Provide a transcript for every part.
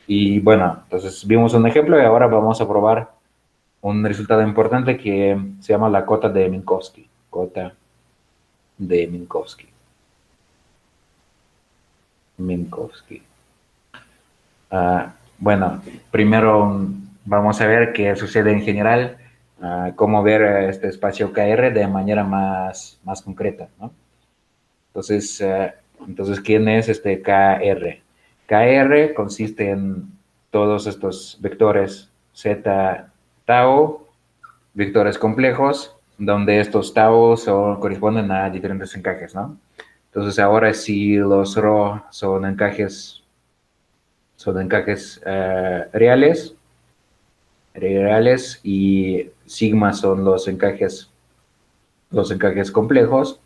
Y bueno, entonces vimos un ejemplo y ahora vamos a probar un resultado importante que se llama la cota de Minkowski. Cota de Minkowski. Minkowski. Bueno, primero vamos a ver qué sucede en general, cómo ver este espacio KR de manera más concreta, ¿no? Entonces, ¿quién es este KR? KR consiste en todos estos vectores Z tau, vectores complejos, donde estos tau corresponden a diferentes encajes, ¿no? Entonces, ahora si los ρ son encajes reales y sigma son los encajes complejos.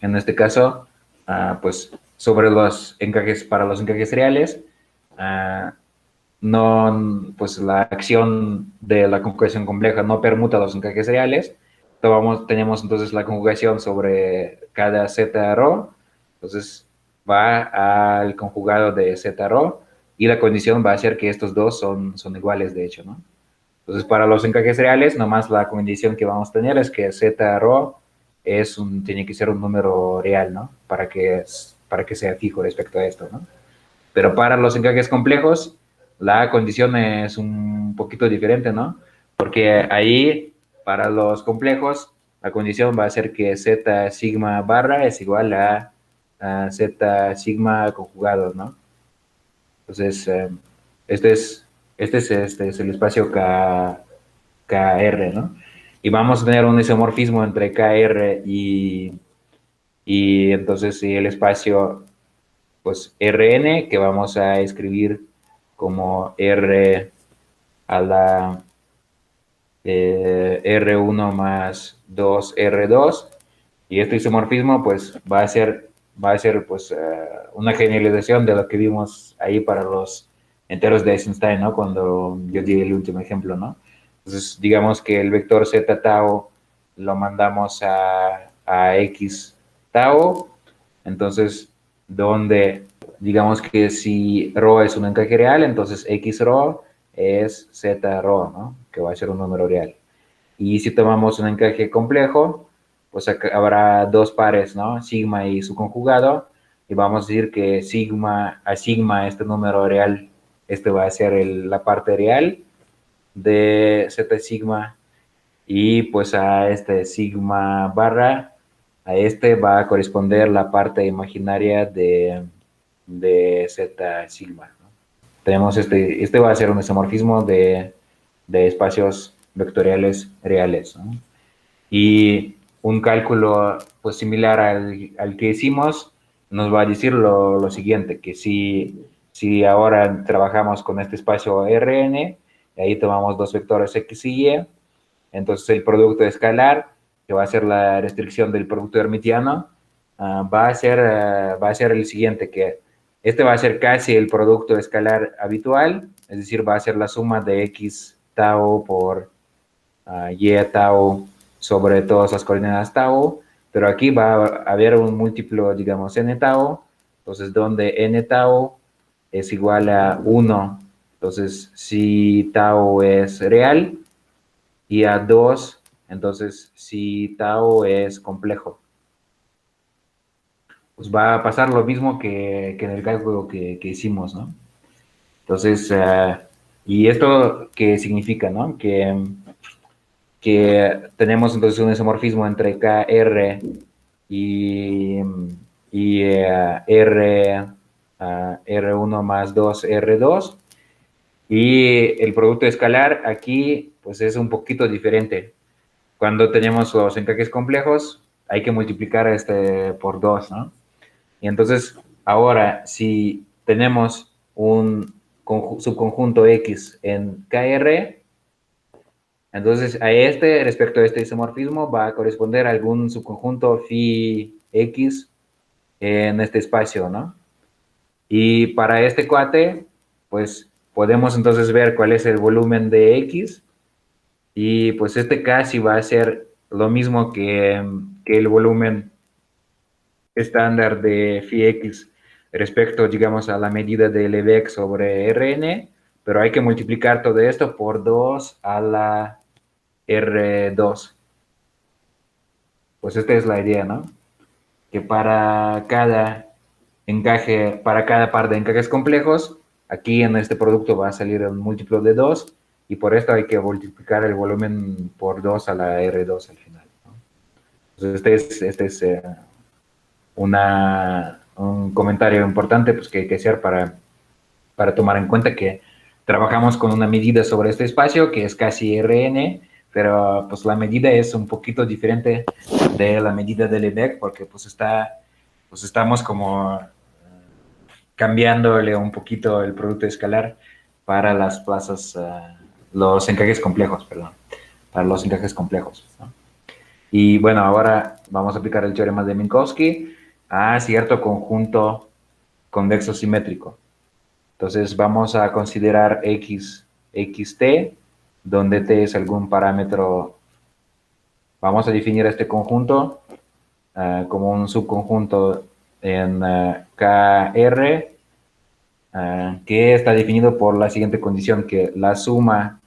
En este caso, pues sobre para los encajes reales, uh, no, pues la acción de la conjugación compleja no permuta los encajes reales. Tenemos entonces la conjugación sobre cada z rho, entonces va al conjugado de z rho y la condición va a ser que estos dos son iguales, de hecho, ¿no? Entonces, para los encajes reales, nomás la condición que vamos a tener es que z rho tiene que ser un número real, ¿no? Para que sea fijo respecto a esto, ¿no? Pero para los encajes complejos, la condición es un poquito diferente, ¿no? Porque ahí, para los complejos, la condición va a ser que z sigma barra es igual a z sigma conjugado, ¿no? Entonces, este es, este es el espacio KR, ¿no? Y vamos a tener un isomorfismo entre KR y entonces el espacio, pues Rn, que vamos a escribir como R a la R1 más 2R2, y este isomorfismo pues va a ser pues una generalización de lo que vimos ahí para los enteros de Eisenstein, ¿no? Cuando yo di el último ejemplo, ¿no? Entonces, digamos que el vector z tau lo mandamos a x tau, entonces, donde digamos que si ρ es un encaje real, entonces x ρ es z ρ, ¿no? Que va a ser un número real. Y si tomamos un encaje complejo, pues habrá dos pares, ¿no? Sigma y su conjugado, y vamos a decir que sigma, este número real, este va a ser la parte real de z sigma, y pues a este sigma barra, a este va a corresponder la parte imaginaria de z sigma, ¿no? Tenemos este va a ser un isomorfismo de espacios vectoriales reales, ¿no? Y un cálculo pues similar al que hicimos nos va a decir lo siguiente, que si ahora trabajamos con este espacio Rn, y ahí tomamos dos vectores x y y, entonces el producto escalar, que va a ser la restricción del producto hermitiano, va a ser el siguiente, que este va a ser casi el producto escalar habitual, es decir, va a ser la suma de x tau por y tau sobre todas las coordenadas tau, pero aquí va a haber un múltiplo, digamos, n tau, entonces donde n tau es igual a 1, entonces si tau es real, y a 2, entonces si tau es complejo. Pues va a pasar lo mismo que en el cálculo que hicimos, ¿no? Entonces, ¿y esto qué significa, no? Que tenemos entonces un isomorfismo entre KR y, R1 más 2R2, y el producto escalar aquí pues es un poquito diferente. Cuando tenemos los encajes complejos, hay que multiplicar este por 2, ¿no? Y entonces, ahora, si tenemos un subconjunto X en KR, entonces a respecto a este isomorfismo, va a corresponder a algún subconjunto phi X en este espacio, ¿no? Y para este cuate, pues podemos entonces ver cuál es el volumen de X, y pues este casi va a ser lo mismo que el volumen estándar de phi X. respecto, digamos, a la medida de Lebesgue sobre Rn, pero hay que multiplicar todo esto por 2 a la R2. Pues esta es la idea, ¿no? Que para cada encaje, para cada par de encajes complejos, aquí en este producto va a salir un múltiplo de 2 y por esto hay que multiplicar el volumen por 2 a la R2 al final, ¿no? Entonces este es un comentario importante pues, que hay que hacer para tomar en cuenta que trabajamos con una medida sobre este espacio que es casi Rn, pero pues la medida es un poquito diferente de la medida de Lebesgue porque pues estamos como cambiándole un poquito el producto escalar para las plazas, los encajes complejos, perdón, para los encajes complejos, ¿no? Y bueno, ahora vamos a aplicar el teorema de Minkowski a cierto conjunto convexo simétrico. Entonces vamos a considerar xt, donde t es algún parámetro. Vamos a definir este conjunto como un subconjunto en Kr, que está definido por la siguiente condición, que la suma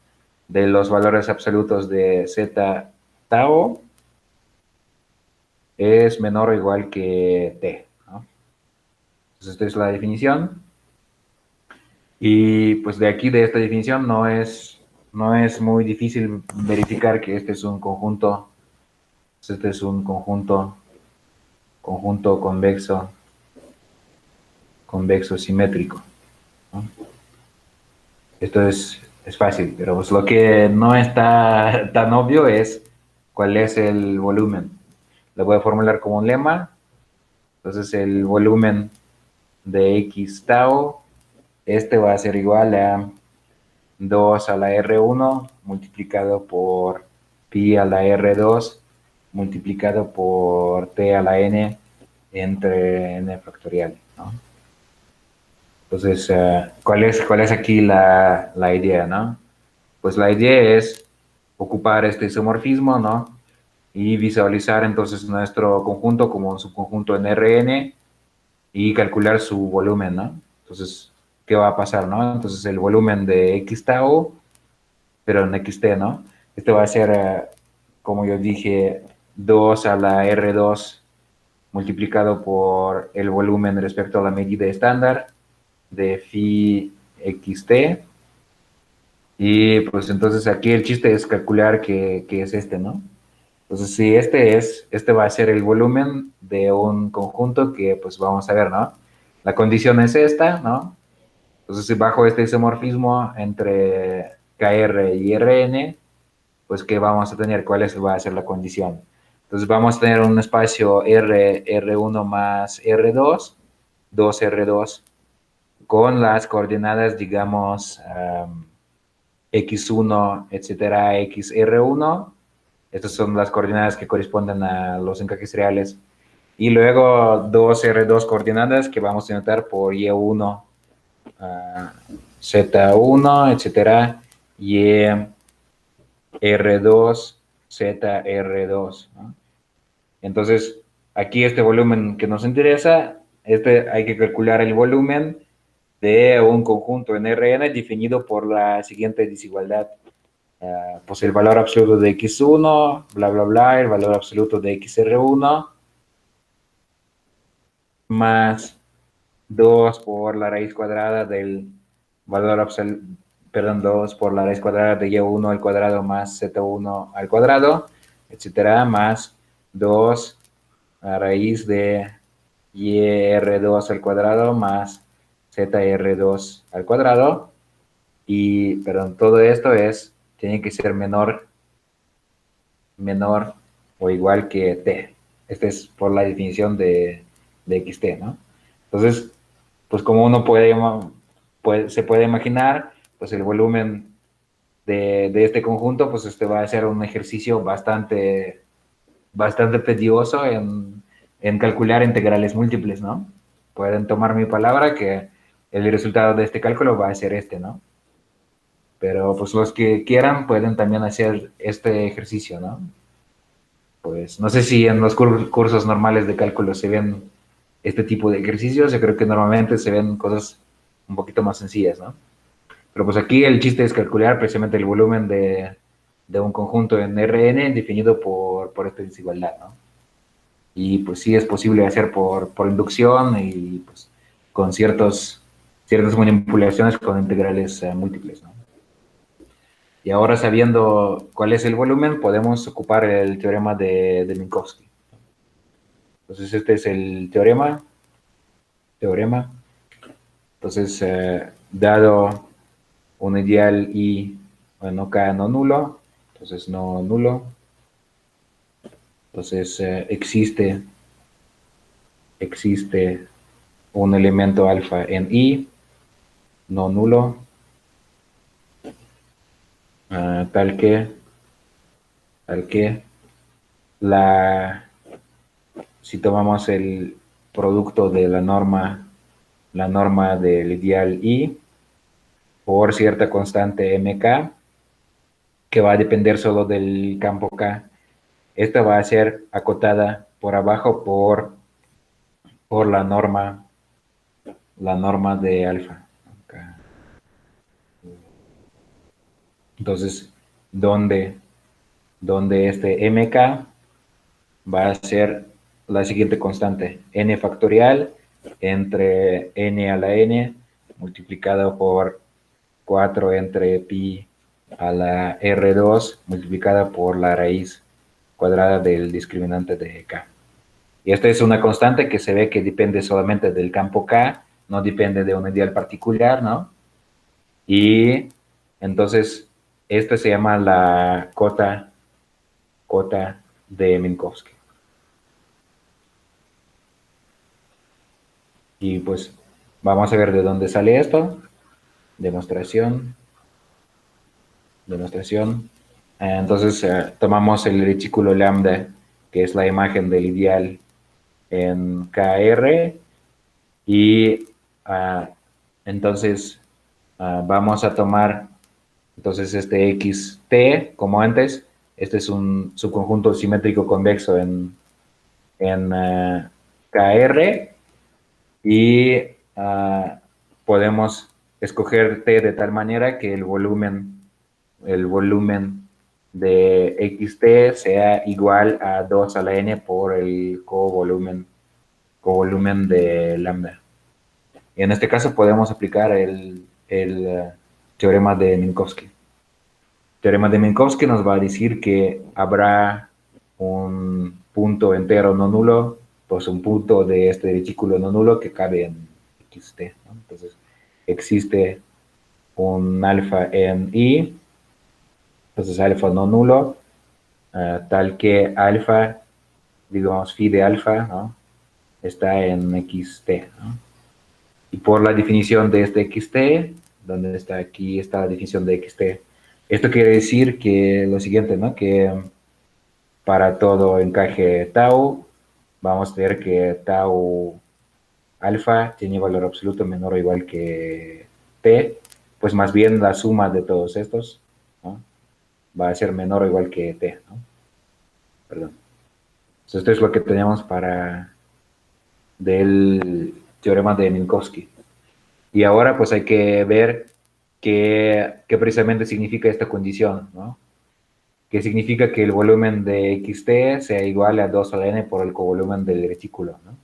de los valores absolutos de z tau es menor o igual que t, ¿no? Entonces esta es la definición. Y pues de aquí, de esta definición, no es muy difícil verificar que este es un conjunto, conjunto convexo simétrico, ¿no? Esto es fácil, pero pues lo que no está tan obvio es cuál es el volumen. Lo voy a formular como un lema. Entonces el volumen de x tau, este va a ser igual a 2 a la R1 multiplicado por pi a la R2 multiplicado por t a la n entre n factorial, ¿no? Entonces, cuál es aquí la idea, ¿no? Pues la idea es ocupar este isomorfismo, ¿no? Y visualizar entonces nuestro conjunto como un subconjunto en Rn y calcular su volumen, ¿no? Entonces, ¿qué va a pasar, no? Entonces, el volumen de x tau, pero en xt, ¿no? Este va a ser, como yo dije, 2 a la R2 multiplicado por el volumen respecto a la medida estándar de phi xt. Y pues entonces aquí el chiste es calcular qué es este, ¿no? Entonces, si este va a ser el volumen de un conjunto que pues vamos a ver, ¿no? La condición es esta, ¿no? Entonces, si bajo este isomorfismo entre Kr y Rn, pues ¿qué vamos a tener? Va a ser la condición? Entonces, vamos a tener un espacio R1 más R2, 2R2, con las coordenadas, digamos, x1, etcétera, xr1. Estas son las coordenadas que corresponden a los encajes reales. Y luego 2R2 coordenadas que vamos a notar por Y1, Z1, etcétera, y R2, ZR2, ¿no? Entonces, aquí este volumen que nos interesa, hay que calcular el volumen de un conjunto en Rn definido por la siguiente desigualdad. Pues el valor absoluto de x1, bla, bla, bla, el valor absoluto de xr1, más 2 por la raíz cuadrada del valor absoluto, perdón, 2 por la raíz cuadrada de y1 al cuadrado más z1 al cuadrado, etcétera, más 2 a raíz de yr2 al cuadrado más zr2 al cuadrado. Y, perdón, todo esto tiene que ser menor o igual que t. Este es por la definición de xt, ¿no? Entonces, pues como uno se puede imaginar, pues el volumen de este conjunto, pues este va a ser un ejercicio bastante tedioso en calcular integrales múltiples, ¿no? Pueden tomar mi palabra que el resultado de este cálculo va a ser este, ¿no? Pero pues los que quieran pueden también hacer este ejercicio, ¿no? Pues no sé si en los cursos normales de cálculo se ven este tipo de ejercicios, yo creo que normalmente se ven cosas un poquito más sencillas, ¿no? Pero pues aquí el chiste es calcular precisamente el volumen de un conjunto en Rn definido por esta desigualdad, ¿no? Y pues sí es posible hacer por inducción y pues con ciertas manipulaciones con integrales múltiples, ¿no? Y ahora sabiendo cuál es el volumen, podemos ocupar el teorema de Minkowski. Entonces este es el teorema. Entonces, dado un ideal I, bueno, K no nulo, entonces no nulo, entonces existe un elemento alfa en I, no nulo, tal que si tomamos el producto de la norma del ideal I por cierta constante MK, que va a depender solo del campo K, esta va a ser acotada por abajo por la norma de alfa. Entonces, donde, donde este MK va a ser la siguiente constante, n factorial entre n a la n multiplicado por 4 entre pi a la R2 multiplicada por la raíz cuadrada del discriminante de K. Y esta es una constante que se ve que depende solamente del campo K, no depende de un ideal particular, ¿no? Y entonces, esta se llama la cota de Minkowski. Y pues vamos a ver de dónde sale esto. Demostración. Entonces tomamos el retículo lambda, que es la imagen del ideal en KR, y entonces vamos a tomar entonces este XT, como antes, este es un subconjunto simétrico convexo en KR, y podemos escoger T de tal manera que el volumen de XT sea igual a 2 a la n por el covolumen de lambda. Y en este caso podemos aplicar el teorema de Minkowski. El teorema de Minkowski nos va a decir que habrá un punto entero no nulo, pues un punto de este retículo no nulo que cabe en XT, ¿no? Entonces, existe un alfa en I, entonces alfa no nulo, tal que alfa, digamos phi de alfa, ¿no? Está en XT, ¿no? Y por la definición de este XT, donde está aquí, está la definición de XT. Esto quiere decir que lo siguiente, ¿no? Que para todo encaje tau, vamos a ver que tau alfa tiene valor absoluto menor o igual que t, pues más bien la suma de todos estos, ¿no? Va a ser menor o igual que t, ¿no? Perdón. Entonces, esto es lo que tenemos para del teorema de Minkowski. Y ahora pues hay que ver qué precisamente significa esta condición, ¿no? Que significa que el volumen de XT sea igual a 2 a la n por el covolumen del retículo, ¿no?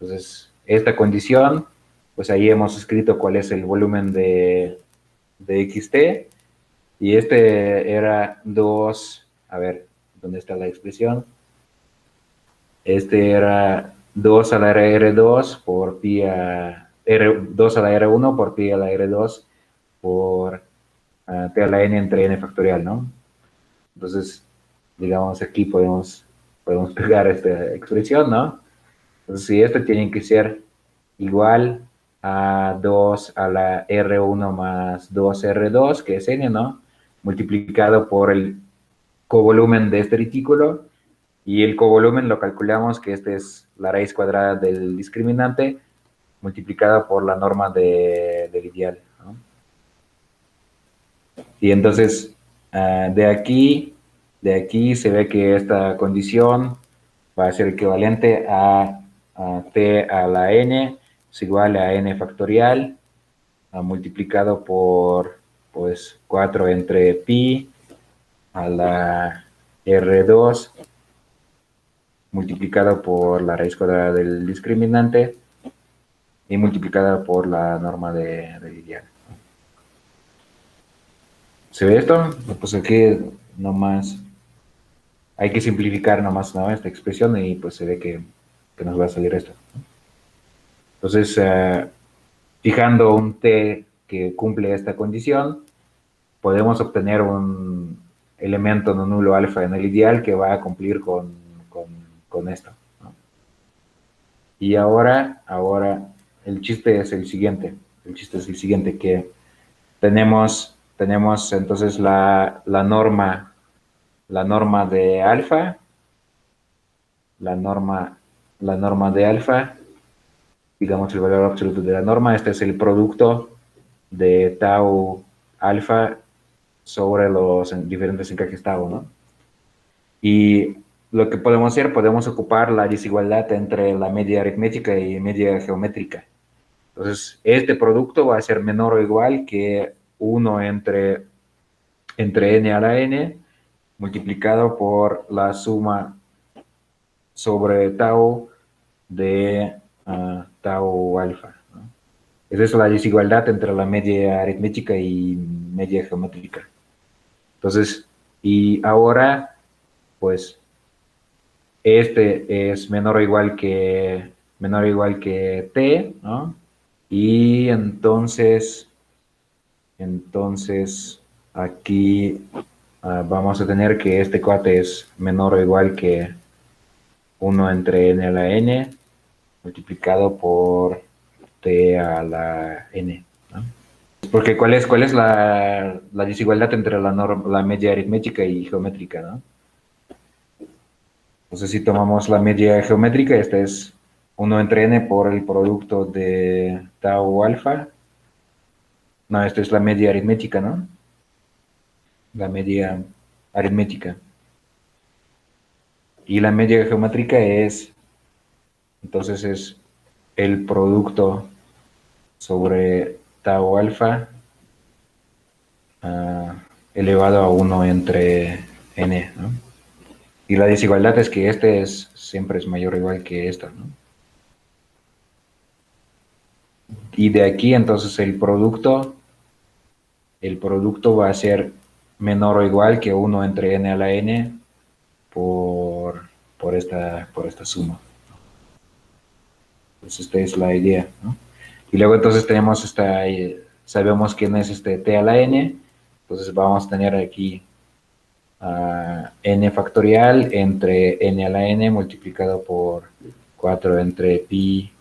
Entonces, esta condición, pues ahí hemos escrito cuál es el volumen de XT, y este era 2, a ver, ¿dónde está la expresión? Este era 2 a la R2 por pi a R2 a la R1 por pi a la R2 por t a la n entre n factorial, ¿no? Entonces, digamos, aquí podemos pegar esta expresión, ¿no? Entonces, si esto tiene que ser igual a 2 a la R1 más 2R2, que es n, ¿no? Multiplicado por el covolumen de este retículo, y el covolumen lo calculamos que este es la raíz cuadrada del discriminante multiplicada por la norma del ideal, ¿no? Y entonces, de aquí se ve que esta condición va a ser equivalente a t a la n es igual a n factorial multiplicado por pues 4 entre pi a la R2 multiplicado por la raíz cuadrada del discriminante y multiplicada por la norma del ideal. ¿Se ve esto? Pues aquí nomás hay que simplificar nomás, ¿no?, esta expresión y pues se ve que nos va a salir esto. Entonces, fijando un t que cumple esta condición, podemos obtener un elemento no nulo alfa en el ideal que va a cumplir con esto, ¿no? Y ahora el chiste es el siguiente. El chiste es el siguiente, que tenemos entonces la norma de alfa, la norma de alfa, digamos el valor absoluto de la norma. Este es el producto de tau alfa sobre los diferentes encajes tau, ¿no? Y lo que podemos hacer, podemos ocupar la desigualdad entre la media aritmética y media geométrica. Entonces, este producto va a ser menor o igual que 1 entre n a la n multiplicado por la suma sobre tau de tau alfa, ¿no? Esa es la desigualdad entre la media aritmética y media geométrica. Entonces, y ahora, pues, este es menor o igual que t, ¿no? Y entonces aquí vamos a tener que este cuate es menor o igual que 1 entre n a la n multiplicado por t a la n, ¿no? Porque ¿cuál es la desigualdad entre la media aritmética y geométrica, ¿no? Entonces, si tomamos la media geométrica, esta es 1 entre n por el producto de tau alfa. No, esta es la media aritmética, ¿no? La media aritmética. Y la media geométrica entonces es el producto sobre tau alfa elevado a 1 entre n, ¿no? Y la desigualdad es que este siempre es mayor o igual que esta, ¿no? Y de aquí entonces el producto va a ser menor o igual que 1 entre n a la n por esta suma. Entonces esta es la idea, ¿no? Y luego entonces tenemos sabemos quién es este t a la n, entonces vamos a tener aquí n factorial entre n a la n multiplicado por 4 entre pi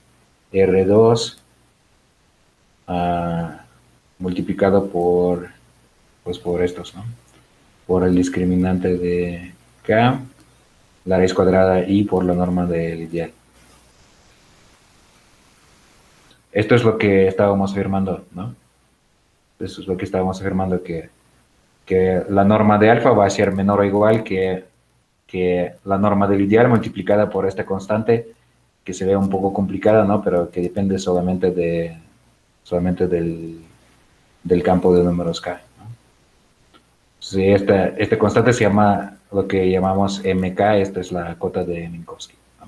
r2 multiplicado por estos, ¿no? Por el discriminante de k, la raíz cuadrada y por la norma del ideal. Esto es lo que estábamos afirmando, ¿no? Eso es lo que estábamos afirmando, que la norma de alfa va a ser menor o igual que la norma del ideal multiplicada por esta constante, que se ve un poco complicada, ¿no? Pero que depende solamente del campo de números K, ¿no? Sí, esta constante se llama lo que llamamos MK, esta es la cota de Minkowski, ¿no?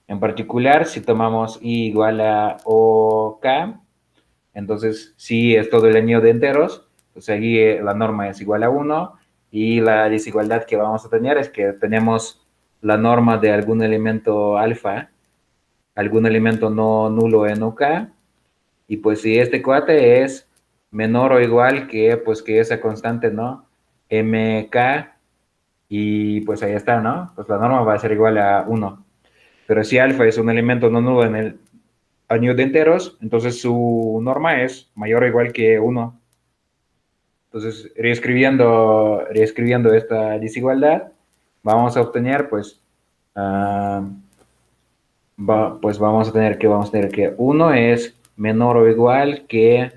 En particular, si tomamos I igual a OK, entonces si es todo el anillo de enteros, pues allí la norma es igual a 1 y la desigualdad que vamos a tener es que tenemos la norma de algún elemento alfa, algún elemento no nulo en OK, y pues si este cuate es menor o igual que, pues, que esa constante, ¿no? MK, y pues ahí está, ¿no? Pues la norma va a ser igual a 1. Pero si alfa es un elemento no nulo en el anillo de enteros, entonces su norma es mayor o igual que 1. Entonces, reescribiendo esta desigualdad, vamos a obtener, pues, vamos a tener que 1 es menor o igual que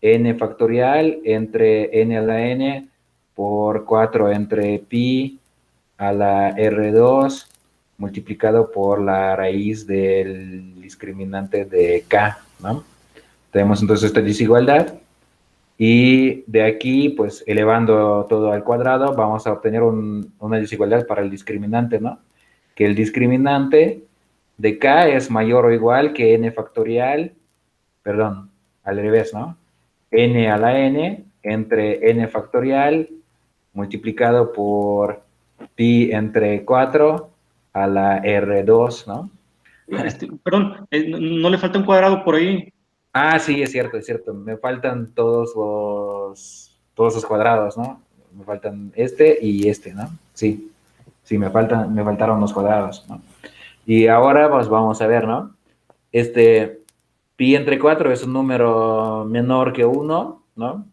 n factorial entre n a la n por 4 entre pi a la R2 multiplicado por la raíz del discriminante de k, ¿no? Tenemos entonces esta desigualdad y de aquí, pues elevando todo al cuadrado, vamos a obtener una desigualdad para el discriminante, ¿no? Que el discriminante de k es mayor o igual que n factorial, perdón, al revés, ¿no? N a la n entre n factorial multiplicado por pi entre 4 a la R2, ¿no? Perdón, ¿no le falta un cuadrado por ahí? Ah, sí, es cierto, es cierto. Me faltan todos los cuadrados, ¿no? Me faltan este y este, ¿no? Sí, sí, me faltaron los cuadrados, ¿no? Y ahora pues vamos a ver, ¿no? Este pi entre 4 es un número menor que uno, ¿no?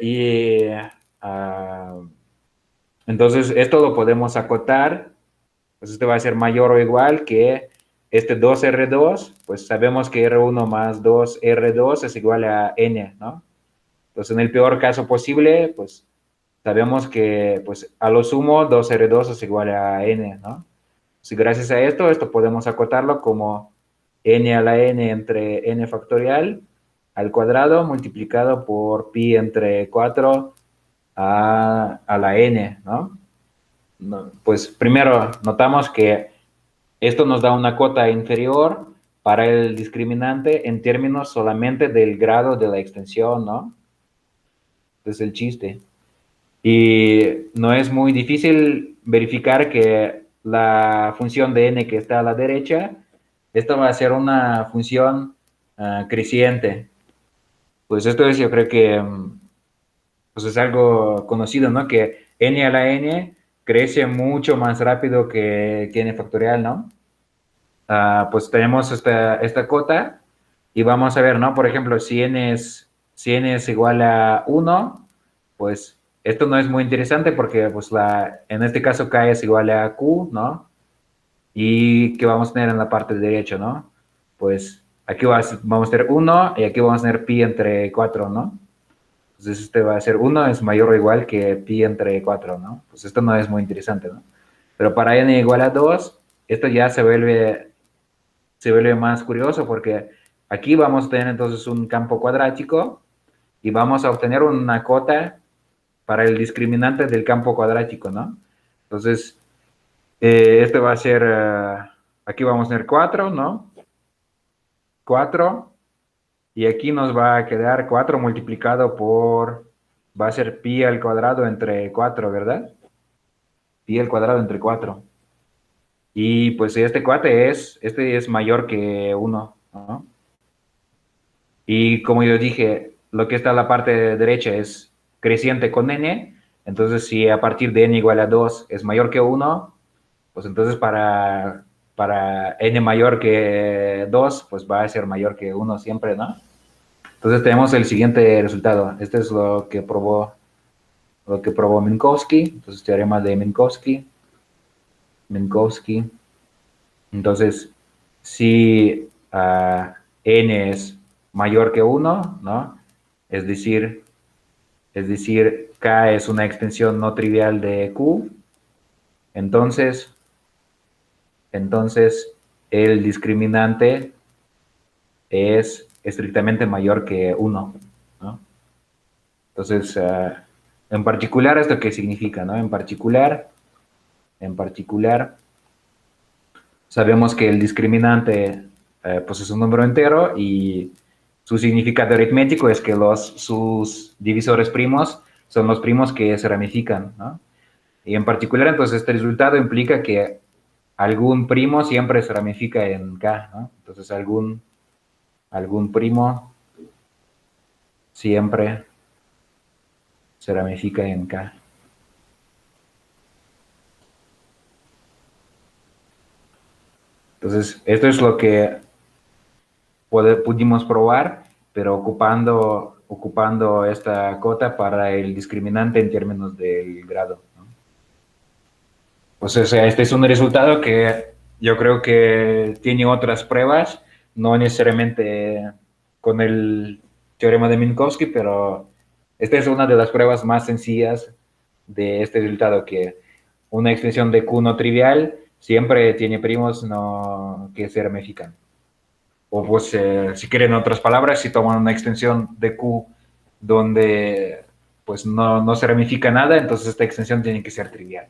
Y entonces esto lo podemos acotar, pues este va a ser mayor o igual que este 2R2, pues sabemos que R1 más 2R2 es igual a N, ¿no? Entonces en el peor caso posible, pues sabemos que pues a lo sumo 2R2 es igual a N, ¿no? Si gracias a esto podemos acotarlo como N a la N entre N factorial al cuadrado multiplicado por pi entre 4 a la N, ¿no? No, pues primero notamos que esto nos da una cota inferior para el discriminante en términos solamente del grado de la extensión, ¿no? Este es el chiste. Y no es muy difícil verificar que la función de n que está a la derecha, esta va a ser una función creciente. Pues esto es, yo creo que pues es algo conocido, ¿no? Que n a la n crece mucho más rápido que n factorial, ¿no? Pues tenemos esta cota y vamos a ver, ¿no? Por ejemplo, si n es igual a 1, pues esto no es muy interesante porque pues en este caso k es igual a q, ¿no? Y ¿qué vamos a tener en la parte derecha, ¿no? Pues aquí vamos a tener 1 y aquí vamos a tener pi entre 4, ¿no? Entonces este va a ser 1 es mayor o igual que pi entre 4, ¿no? Pues esto no es muy interesante, ¿no? Pero para n igual a 2, esto ya se vuelve más curioso porque aquí vamos a tener entonces un campo cuadrático y vamos a obtener una cota para el discriminante del campo cuadrático, ¿no? Entonces, este va a ser, aquí vamos a tener 4, ¿no? 4, y aquí nos va a quedar 4 multiplicado por, va a ser pi al cuadrado entre 4, ¿verdad? Pi al cuadrado entre 4. Y pues este es mayor que 1, ¿no? Y como yo dije, lo que está en la parte derecha es creciente con n, entonces si a partir de n igual a 2 es mayor que 1, pues entonces para n mayor que 2, pues va a ser mayor que 1 siempre, ¿no? Entonces tenemos el siguiente resultado. Este es lo que probó Minkowski, entonces teorema de Minkowski. Entonces, si n es mayor que 1, ¿no? Es decir, k es una extensión no trivial de q, entonces el discriminante es estrictamente mayor que 1, ¿no? Entonces, en particular, ¿esto qué significa, no? En particular, sabemos que el discriminante pues es un número entero y su significado aritmético es que sus divisores primos son los primos que se ramifican, ¿no? Y en particular, entonces, este resultado implica que algún primo siempre se ramifica en K, ¿no? Entonces, algún primo siempre se ramifica en K. Entonces, esto es lo que pudimos probar, pero ocupando esta cota para el discriminante en términos del grado, ¿no? Pues, o sea, este es un resultado que yo creo que tiene otras pruebas, no necesariamente con el teorema de Minkowski, pero esta es una de las pruebas más sencillas de este resultado, que una extensión de Q no trivial siempre tiene primos no, que se ramifican. O pues, si quieren otras palabras, si toman una extensión de Q donde pues no se ramifica nada, entonces esta extensión tiene que ser trivial.